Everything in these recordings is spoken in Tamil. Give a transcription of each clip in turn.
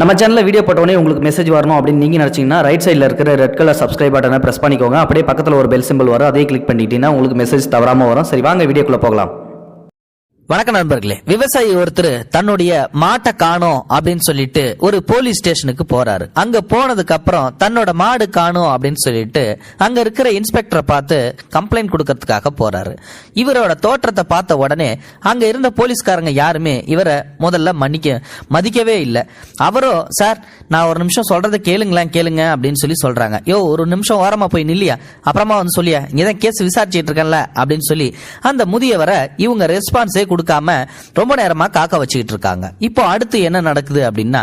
நம்ம சேனலில் வீடியோ போட்டோடனே உங்களுக்கு மெசேஜ் வரணும் அப்படின்னு நீங்கள் நினச்சிங்கன்னா ரைட் சைடில் இருக்கிற ரெட் கலர் சப்ஸ்கிரைப் பட்டனை ப்ரெஸ் பண்ணிக்கோங்க. அப்படியே பக்கத்தில் ஒரு பெல் சிம்பிள் வரும், அதையே கிளிக் பண்ணிட்டீங்கன்னா உங்களுக்கு மெசேஜ் தவறாமல் வரும். சரி, வாங்க வீடியோக்குள்ளே போகலாம். வணக்கம் நண்பர்களே. விவசாயி ஒருத்தர் தன்னுடைய மாட்டை காணோம் அப்படின்னு சொல்லிட்டு ஒரு போலீஸ் ஸ்டேஷனுக்கு போறாரு. அங்க போனதுக்கு அப்புறம் தன்னோட மாடு காணோம் அப்படின்னு சொல்லிட்டு அங்க இருக்கிற இன்ஸ்பெக்டரை பார்த்து கம்ப்ளைண்ட் கொடுக்கறதுக்காக போறாரு. இவரோட தோற்றத்தை பார்த்த உடனே அங்க இருந்த போலீஸ்காரங்க யாருமே இவரை முதல்ல மதிக்கவே இல்லை. அவரோ, சார் நான் ஒரு நிமிஷம் சொல்றதை கேளுங்க அப்படின்னு சொல்லி சொல்றாங்க. யோ, ஒரு நிமிஷம் ஓரமா போய் நில்லியா, அப்புறமா வந்து சொல்லியா, இங்கதான் கேஸ் விசாரிச்சுட்டு இருக்கேன்ல அப்படின்னு சொல்லி அந்த முதியவரை இவங்க ரெஸ்பான்ஸே கொடுக்காம ரொம்ப நேரமா காக்க வச்சுக்கிட்டு இருக்காங்க. இப்போ அடுத்து என்ன நடக்குது அப்படின்னா,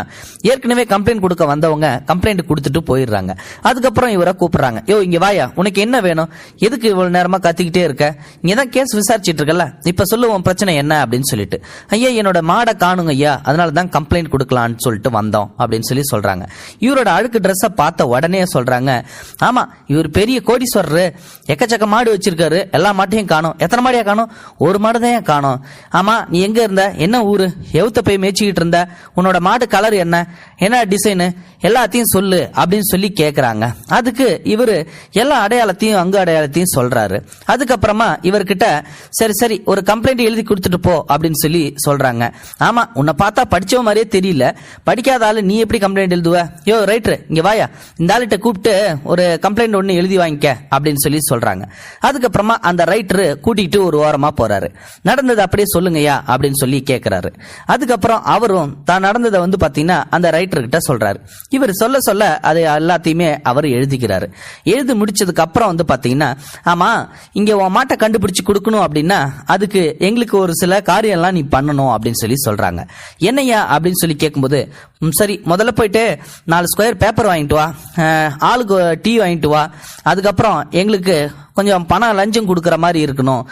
ஏற்கனவே கம்ப்ளைண்ட் கொடுக்க வந்தவங்க கம்ப்ளைண்ட் கொடுத்துட்டு போயிடுறாங்க. அதுக்கப்புறம் இவரை கூப்பிடுறாங்க. யோ, இங்க வாயா, உனக்கு என்ன வேணும், எதுக்கு இவ்வளவு நேரமா கத்திக்கிட்டே இருக்க, இங்கதான் கேஸ் விசாரிச்சுட்டு இருக்கல, இப்ப சொல்லுவோம் பிரச்சனை என்ன அப்படின்னு சொல்லிட்டு. ஐயா, என்னோட மாடை காணுங்க ஐயா, அதனாலதான் கம்ப்ளைண்ட் கொடுக்கலான்னு சொல்லிட்டு வந்தோம் அப்படின்னு சொல்லி சொல்றாங்க. இவரோட அழுக்கு ட்ரெஸ்ஸை பார்த்த உடனே சொல்றாங்க, ஆமா இவர் பெரிய கோடீஸ்வரர், எக்கச்சக்க மாடு வச்சிருக்காரு, எல்லா மாட்டையும் காணும். எத்தனை மாடியா காணும்? ஒரு மாடு தான் காணும். ஆமா, நீ எங்க இருந்த, என்ன ஊரு, எவுத்த போய் மேய்ச்சிக்கிட்டு இருந்த, உன்னோட மாடு கலர் என்ன டிசைனு, எல்லாத்தையும் சொல்லு அப்படின்னு சொல்லி கேக்குறாங்க. அதுக்கு இவரு எல்லா அடையாளத்தையும் அங்கு அடையாளத்தையும் சொல்றாரு. அதுக்கப்புறமா இவர்கிட்ட சரி ஒரு கம்ப்ளைண்ட் எழுதி கொடுத்துட்டு போ அப்படின்னு சொல்லி சொல்றாங்க. ஆமா, உன்னை பார்த்தா படிச்சவ மாதிரியே தெரியல, படிக்காத ஆளு நீ எப்படி கம்ப்ளைண்ட் எழுதுவ, யோ ரைட்ரு இங்க வாயா, இந்த ஆளுகிட்ட கூப்பிட்டு ஒரு கம்ப்ளைண்ட் ஒன்னு எழுதி வாங்கிக்க அப்படின்னு சொல்லி சொல்றாங்க. அதுக்கப்புறமா அந்த ரைட்டரு கூட்டிட்டு ஒரு ஓரமா போறாரு. நடந்தது அப்படியே சொல்லுங்கய்யா அப்படின்னு சொல்லி கேட்கிறாரு. அதுக்கப்புறம் அவரும் தான் நடந்ததை வந்து பாத்தீங்கன்னா அந்த ரைட்டர் கிட்ட சொல்றாரு. இவர் சொல்ல அதை எல்லாத்தையுமே அவர் எழுதிக்கிறாரு. எழுதி முடிச்சதுக்கு அப்புறம் வந்து பாத்தீங்கன்னா, ஆமா இங்க உன் மாட்டை கண்டுபிடிச்சு கொடுக்கணும் அப்படின்னா அதுக்கு எங்களுக்கு ஒரு சில காரியம் எல்லாம் நீ பண்ணணும் அப்படின்னு சொல்லி சொல்றாங்க. என்னையா அப்படின்னு சொல்லி கேட்கும்போது, சரி முதல்ல போயிட்டு 4 ஸ்கொயர் பேப்பர் வாங்கிட்டு வா, ஆளுக்கு டீ வாங்கிட்டு வா, அதுக்கப்புறம் எங்களுக்கு கொஞ்சம் பணம் லஞ்சம் கொடுக்கற மாதிரி இருக்கணும்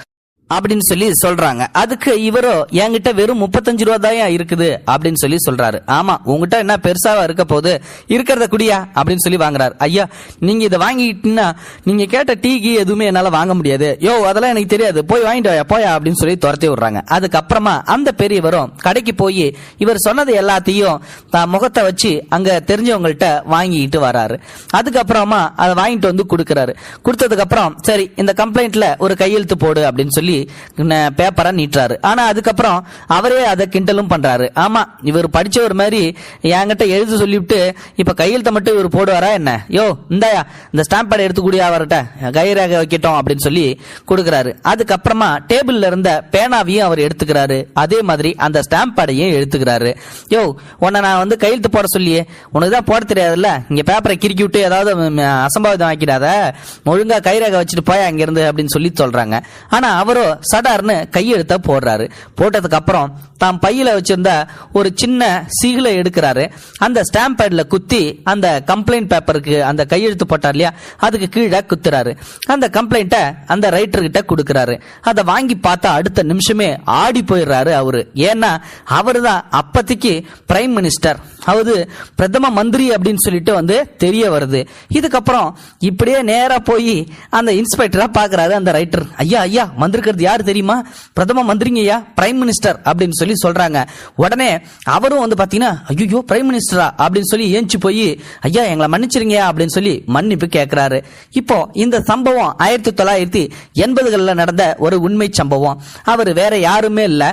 அப்படின்னு சொல்லி சொல்றாங்க. அதுக்கு இவரோ, என்கிட்ட வெறும் 35 ரூபா தான் இருக்குது அப்படின்னு சொல்லி சொல்றாரு. ஆமா, உங்ககிட்ட என்ன பெருசாவா இருக்க போது, இருக்கிறத குடியா அப்படின்னு சொல்லி வாங்குறாரு. ஐயா, நீங்க இதை வாங்கிட்டீங்கன்னா நீங்க கேட்ட டீக்கு எதுவுமே என்னால வாங்க முடியாது, யோ அதெல்லாம் எனக்கு தெரியாது, போய் வாங்கிட்டு போயா அப்படின்னு சொல்லி துரத்தி விடுறாங்க. அதுக்கப்புறமா அந்த பெரியவரும் கடைக்கு போய் இவர் சொன்னது எல்லாத்தையும் தான் முகத்தை வச்சு அங்க தெரிஞ்சவங்கள்ட்ட வாங்கிட்டு வராரு. அதுக்கப்புறமா அதை வாங்கிட்டு வந்து கொடுக்கறாரு. கொடுத்ததுக்கு அப்புறம் சரி இந்த கம்ப்ளைண்ட்ல ஒரு கையெழுத்து போடு அப்படின்னு சொல்லி பேப்பரை நீட்டுறாரு. ஆனா அதுக்கப்புறம் அவரே அதை கிண்டலும் பண்றாரு. ஆமா, இவர் படிச்சவர் மாதிரி என்கிட்ட எழுத சொல்லிவிட்டு இப்ப கையெழுத்த மட்டும் இவர் போடுவாரா என்ன, யோ இந்தாயா இந்த ஸ்டாம்ப் பேட் எடுத்து கூடிய அவர்கிட்ட கைரேகை வைக்கட்டும் அப்படின்னு சொல்லி கொடுக்கறாரு. அதுக்கப்புறமா டேபிள்ல இருந்த பேனாவையும் அவர் எடுத்துக்கிறாரு. அதே மாதிரி அந்த ஸ்டாம்ப் பேடையும் எடுத்துக்கிறாரு. யோ, உன்னை நான் வந்து கையெழுத்து போட சொல்லியே, உனக்கு தான் போட தெரியாதுல்ல, இங்க பேப்பரை கிறுக்கி விட்டு ஏதாவது அசம்பாவிதம் ஆக்கிடாத, ஒழுங்கா கைரேகை வச்சுட்டு போய் அங்க இருந்து அப்படின்னு சொல்லி சொல்றாங்க. ஆனா அவரோ சடார்னு கையெழுத்த போடுறாரு. போட்டதுக்கு அப்புறம் தாம் பையில வச்சிருந்த ஒரு சின்ன சீலை எடுக்கிறாரு. அந்த ஸ்டாம்ப் பேட்ல குத்தி அந்த கம்ப்ளைண்ட் பேப்பருக்கு அந்த கையெழுத்து போட்டார் இல்லையா, அதுக்கு கீழே குத்துறாரு. அந்த கம்ப்ளைண்ட அந்த ரைட்டர் கிட்ட கொடுக்கறாரு. அதை வாங்கி பார்த்தா அடுத்த நிமிஷமே ஆடி போயிடுறாரு அவரு. ஏன்னா அவரு தான் அப்பத்திக்கு பிரைம் மினிஸ்டர், அதாவது பிரதம மந்திரி அப்படின்னு சொல்லிட்டு வந்து தெரிய வருது. இதுக்கப்புறம் இப்படியே நேரா போய் அந்த இன்ஸ்பெக்டரா பாக்குறாரு அந்த ரைட்டர். ஐயா வந்திருக்கிறது யாரு தெரியுமா, பிரதம மந்திரிங்க ஐயா, பிரைம் மினிஸ்டர் அப்படின்னு சொல்லி சொல்றாங்க. உடனே அவரும் வந்து பாத்தீங்கன்னா, ஐயோ பிரைம் மினிஸ்டரா அப்படின்னு சொல்லி ஏஞ்சி போய், ஐயா எங்களை மன்னிச்சிருங்க அப்படின்னு சொல்லி மன்னிப்பு கேட்கிறாரு. இப்போ இந்த சம்பவம் 1980களில் நடந்த ஒரு உண்மை சம்பவம். அவர் வேற யாருமே இல்ல,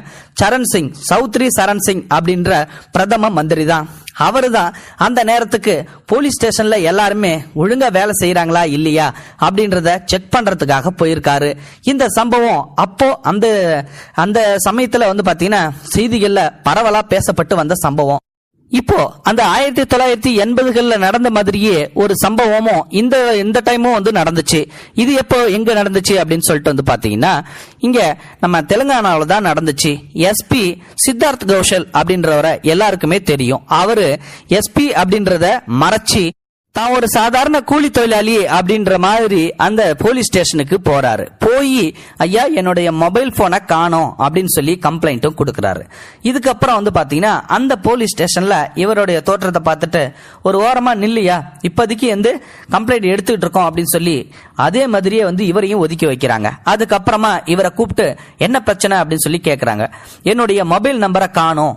சரண் சிங், சௌத்ரி சரண் சிங் அப்படின்ற பிரதம மந்திரி தான். அவரு தான் அந்த நேரத்துக்கு போலீஸ் ஸ்டேஷன்ல எல்லாருமே ஒழுங்கா வேலை செய்யறாங்களா இல்லையா அப்படின்றத செக் பண்றதுக்காக போயிருக்காரு. இந்த சம்பவம் அப்போ அந்த சமயத்துல வந்து பாத்தீங்கன்னா செய்திகள்ல பரவலா பேசப்பட்டு வந்த சம்பவம். இப்போ அந்த 1980களில் நடந்த மாதிரியே ஒரு சம்பவமும் இந்த டைமும் வந்து நடந்துச்சு. இது எப்போ எங்க நடந்துச்சு அப்படின்னு சொல்லிட்டு வந்து பாத்தீங்கன்னா, இங்க நம்ம தெலுங்கானால தான் நடந்துச்சு. எஸ்பி சித்தார்த் கௌஷல் அப்படின்றவரை எல்லாருக்குமே தெரியும். அவரு எஸ்பி அப்படின்றத மறைச்சி தான் ஒரு சாதாரண கூலி தொழிலாளி அப்படின்ற மாதிரி அந்த போலீஸ் ஸ்டேஷனுக்கு போறாரு. போய் ஐயா என்னுடைய மொபைல் போனை காணோம் அப்படின்னு சொல்லி கம்ப்ளைண்ட்டும் கொடுக்கறாரு. இதுக்கப்புறம் பாத்தீங்கன்னா அந்த போலீஸ் ஸ்டேஷன்ல இவருடைய தோற்றத்தை பார்த்துட்டு ஒரு ஓரமா நில்லையா, இப்போதைக்கு கம்ப்ளைண்ட் எடுத்துட்டு இருக்கோம் அப்படின்னு சொல்லி அதே மாதிரியே இவரையும் ஒதுக்கி வைக்கிறாங்க. அதுக்கப்புறமா இவரை கூப்பிட்டு என்ன பிரச்சனை அப்படின்னு சொல்லி கேட்கறாங்க. என்னுடைய மொபைல் நம்பரை காணோம்,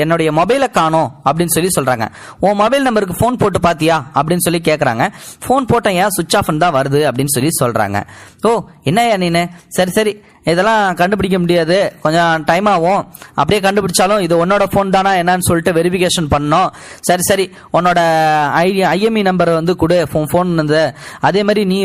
என்னுடைய மொபைலை காணோம் அப்படின்னு சொல்லி சொல்றாங்க. உன் மொபைல் நம்பருக்கு போன் போட்டு பாத்தியா அப்படின்னு சொல்லி கேக்குறாங்க. போன் போட்டேன், ஏன் சுவிட்ச் ஆஃப் தான் வருது அப்படின்னு சொல்லி சொல்றாங்க. ஓ என்னையா நீனு, சரி சரி இதெல்லாம் கண்டுபிடிக்க முடியாது, கொஞ்சம் டைம் ஆகும், அப்படியே கண்டுபிடிச்சாலும் இது உன்னோட போன் தானா என்னன்னு சொல்லிட்டு வெரிஃபிகேஷன் பண்ணோம். சரி சரி உன்னோட ஐஎம்இ நம்பர் கொடு, போன் அதே மாதிரி நீ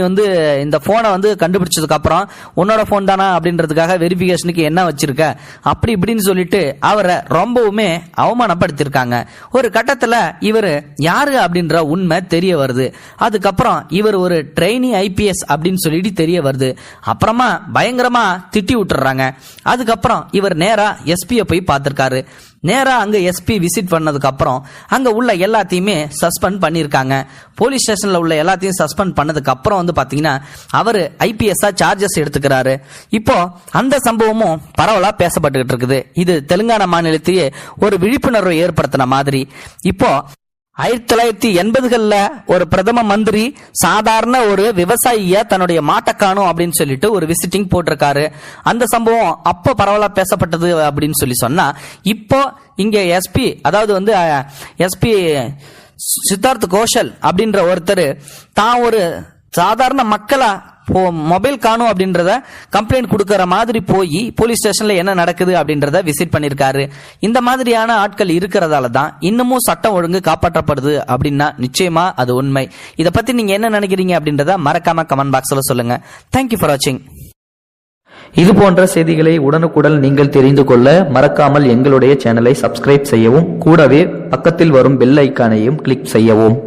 இந்த போனை கண்டுபிடிச்சதுக்கு அப்புறம் உன்னோட போன் தானா அப்படின்றதுக்காக வெரிஃபிகேஷனுக்கு என்ன வச்சிருக்க அப்படி இப்படின்னு சொல்லிட்டு அவரை ரொம்பவுமே அவமானப்படுத்திருக்காங்க. ஒரு கட்டத்துல இவர் யாரு அப்படின்ற உண்மை தெரிய வருது. அதுக்கப்புறம் இவர் ஒரு ட்ரெயினி ஐபிஎஸ் அப்படின்னு சொல்லிட்டு தெரிய வருது. அப்புறமா பயங்கரமா திட்டி விட்டுறாங்க. அதுக்கப்புறம் இவர் நேரா எஸ்பியை போய் பார்த்திருக்காரு. நேரா அங்க எஸ்பி விசிட் பண்ணதுக்கு அப்புறம் அங்க உள்ள எல்லாத்தையுமே சஸ்பெண்ட் பண்ணிருக்காங்க. போலீஸ் ஸ்டேஷன்ல உள்ள எல்லாத்தையும் சஸ்பெண்ட் பண்ணதுக்கு அப்புறம் பாத்தீங்கன்னா அவரு ஐபிஎஸ் சார்ஜஸ் எடுத்துக்கிறாரு. இப்போ அந்த சம்பவமும் பரவலா பேசப்பட்டுக்கிட்டு இருக்குது. இது தெலுங்கானா மாநிலத்தையே ஒரு விழிப்புணர்வை ஏற்படுத்தின மாதிரி. இப்போ 1980களில் ஒரு பிரதம மந்திரி சாதாரண ஒரு விவசாயிய தன்னுடைய மாட்டை காணும் அப்படின்னு சொல்லிட்டு ஒரு விசிட்டிங் போட்டிருக்காரு. அந்த சம்பவம் அப்ப பரவலா பேசப்பட்டது அப்படின்னு சொல்லி சொன்னா, இப்போ இங்க எஸ்பி அதாவது எஸ்பி சித்தார்த் கோஷல் அப்படின்ற ஒருத்தர் தான் ஒரு சாதாரண மக்களா மொபைல் காணும் அப்படின்றத கம்ப்ளைண்ட் கொடுக்கற மாதிரி போய் போலீஸ் ஸ்டேஷன்ல என்ன நடக்குது அப்படின்றத விசிட் பண்ணிருக்காரு. இந்த மாதிரியான ஆட்கள் இருக்கிறதால தான் இன்னமும் சட்டம் ஒழுங்கு காப்பாற்றப்படுது அப்படின்னா நிச்சயமா அது உண்மை. இத பத்தி நீங்க என்ன நினைக்கிறீங்க அப்படின்றத மறக்காம கமெண்ட் பாக்ஸ்ல சொல்லுங்க. தேங்க்யூ ஃபார் வாட்சிங். இது போன்ற செய்திகளை உடனுக்குடன் நீங்கள் தெரிந்து கொள்ள மறக்காமல் எங்களுடைய சேனலை சப்ஸ்கிரைப் செய்யவும், கூடவே பக்கத்தில் வரும் பெல் ஐக்கானையும் கிளிக் செய்யவும்.